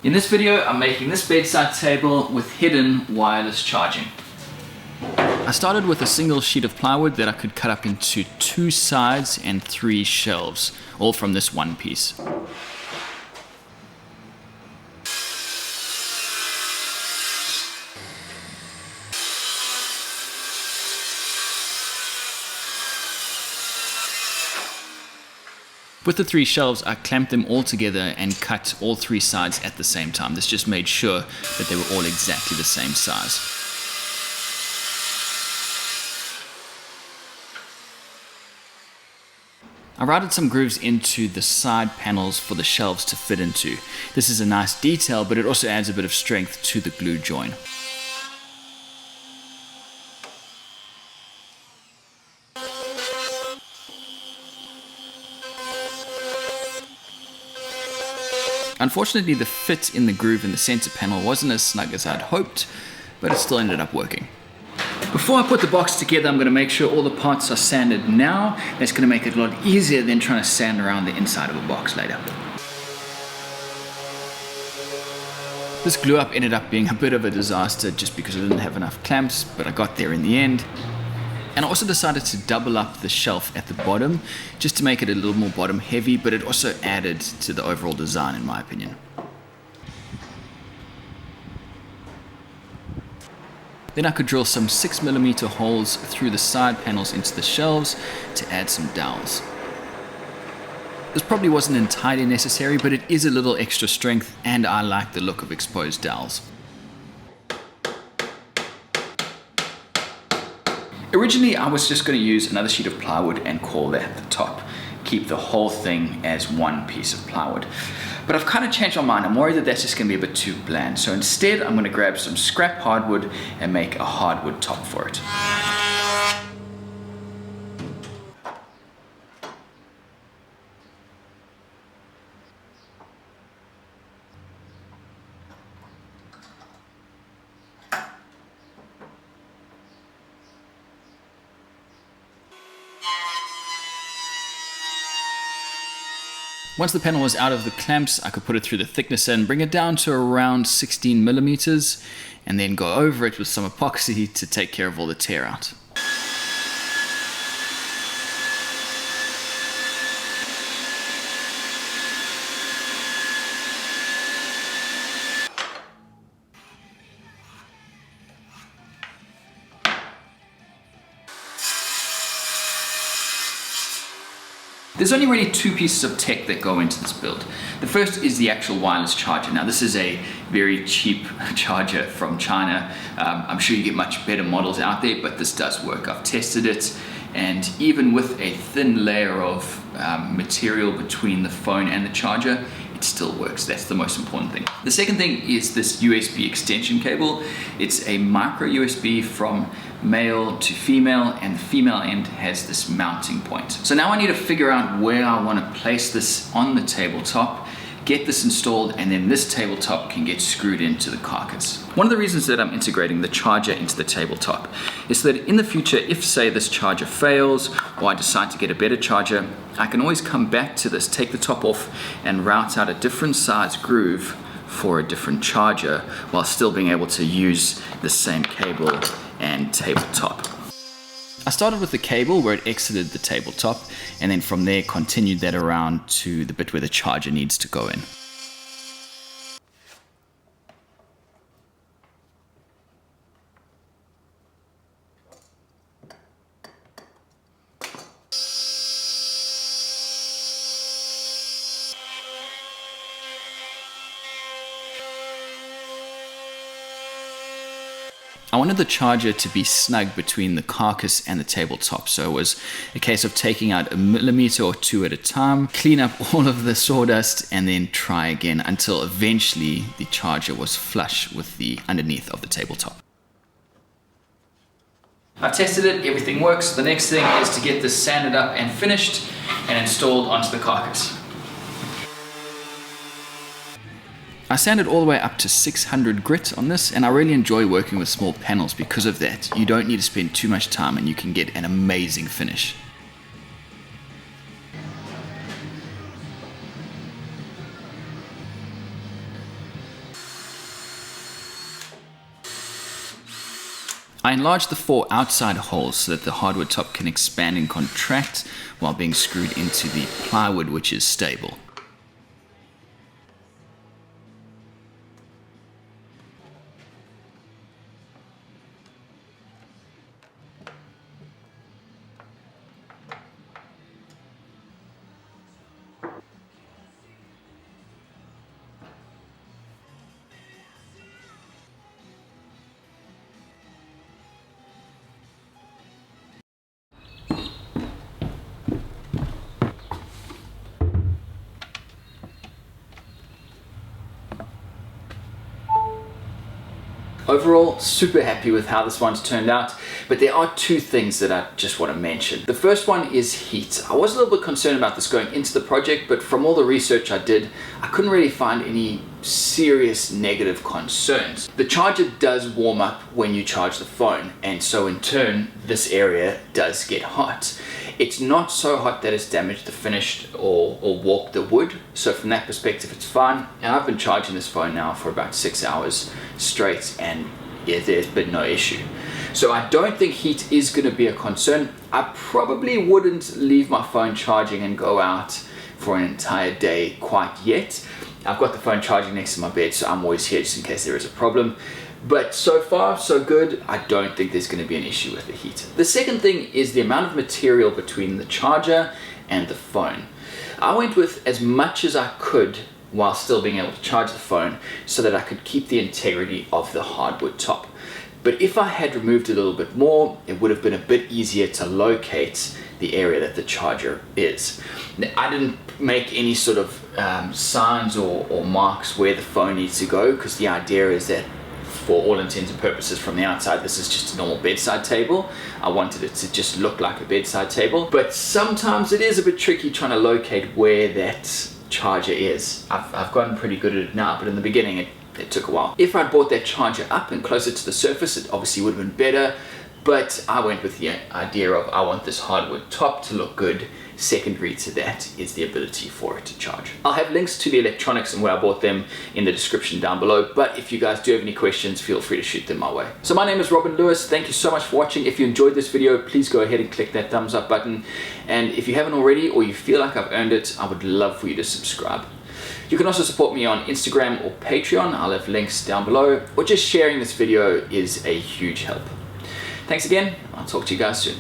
In this video, I'm making this bedside table with hidden wireless charging. I started with a single sheet of plywood that I could cut up into 2 sides and 3 shelves, all from this one piece. With the 3 shelves, I clamped them all together and cut all 3 sides at the same time. This just made sure that they were all exactly the same size. I routed some grooves into the side panels for the shelves to fit into. This is a nice detail, but it also adds a bit of strength to the glue join. Unfortunately, the fit in the groove in the center panel wasn't as snug as I'd hoped, but it still ended up working. Before I put the box together, I'm going to make sure all the parts are sanded now. That's going to make it a lot easier than trying to sand around the inside of a box later. This glue up ended up being a bit of a disaster just because I didn't have enough clamps, but I got there in the end. And I also decided to double up the shelf at the bottom just to make it a little more bottom heavy, but it also added to the overall design in my opinion. Then I could drill some 6mm holes through the side panels into the shelves to add some dowels. This probably wasn't entirely necessary, but it is a little extra strength and I like the look of exposed dowels. Originally, I was just going to use another sheet of plywood and call that the top. Keep the whole thing as one piece of plywood. But I've kind of changed my mind. I'm worried that that's just going to be a bit too bland. So instead, I'm going to grab some scrap hardwood and make a hardwood top for it. Once the panel was out of the clamps, I could put it through the thicknesser and bring it down to around 16mm, and then go over it with some epoxy to take care of all the tear out. There's only really 2 pieces of tech that go into this build. The first is the actual wireless charger. Now this is a very cheap charger from China. I'm sure you get much better models out there, but this does work. I've tested it, and even with a thin layer of material between the phone and the charger, it still works. That's the most important thing. The second thing is this USB extension cable. It's a micro USB from male to female, and the female end has this mounting point. So now I need to figure out where I want to place this on the tabletop, get this installed, and then this tabletop can get screwed into the carcass. One of the reasons that I'm integrating the charger into the tabletop is that in the future, if say this charger fails or I decide to get a better charger, I can always come back to this, take the top off and route out a different size groove for a different charger while still being able to use the same cable and tabletop. I started with the cable where it exited the tabletop, and then from there continued that around to the bit where the charger needs to go in. I wanted the charger to be snug between the carcass and the tabletop, so it was a case of taking out 1mm or 2 at a time, clean up all of the sawdust, and then try again until eventually the charger was flush with the underneath of the tabletop. I've tested it, everything works. The next thing is to get this sanded up and finished and installed onto the carcass. I sanded all the way up to 600 grit on this, and I really enjoy working with small panels because of that. You don't need to spend too much time and you can get an amazing finish. I enlarged the 4 outside holes so that the hardwood top can expand and contract while being screwed into the plywood, which is stable. Overall, super happy with how this one's turned out, but there are 2 things that I just want to mention. The first one is heat. I was a little bit concerned about this going into the project, but from all the research I did, I couldn't really find any serious negative concerns. The charger does warm up when you charge the phone, and so in turn, this area does get hot. It's not so hot that it's damaged the finish or warped the wood, so from that perspective it's fine. And I've been charging this phone now for about 6 hours straight, and yeah, there's been no issue. So I don't think heat is going to be a concern. I probably wouldn't leave my phone charging and go out for an entire day quite yet. I've got the phone charging next to my bed, so I'm always here just in case there is a problem. But so far, so good. I don't think there's going to be an issue with the heat. The second thing is the amount of material between the charger and the phone. I went with as much as I could while still being able to charge the phone so that I could keep the integrity of the hardwood top. But if I had removed a little bit more, it would have been a bit easier to locate the area that the charger is. Now, I didn't make any sort of signs or marks where the phone needs to go, because the idea is that for all intents and purposes from the outside, this is just a normal bedside table. I wanted it to just look like a bedside table, but sometimes it is a bit tricky trying to locate where that charger is. I've gotten pretty good at it now, but in the beginning it took a while. If I'd brought that charger up and closer to the surface, it obviously would have been better, but I went with the idea of I want this hardwood top to look good. Secondary to that is the ability for it to charge. I'll have links to the electronics and where I bought them in the description down below, but if you guys do have any questions, feel free to shoot them my way. So my name is Robin Lewis. Thank you so much for watching. If you enjoyed this video, please go ahead and click that thumbs up button. And if you haven't already, or you feel like I've earned it, I would love for you to subscribe. You can also support me on Instagram or Patreon. I'll have links down below, or just sharing this video is a huge help. Thanks again. I'll talk to you guys soon.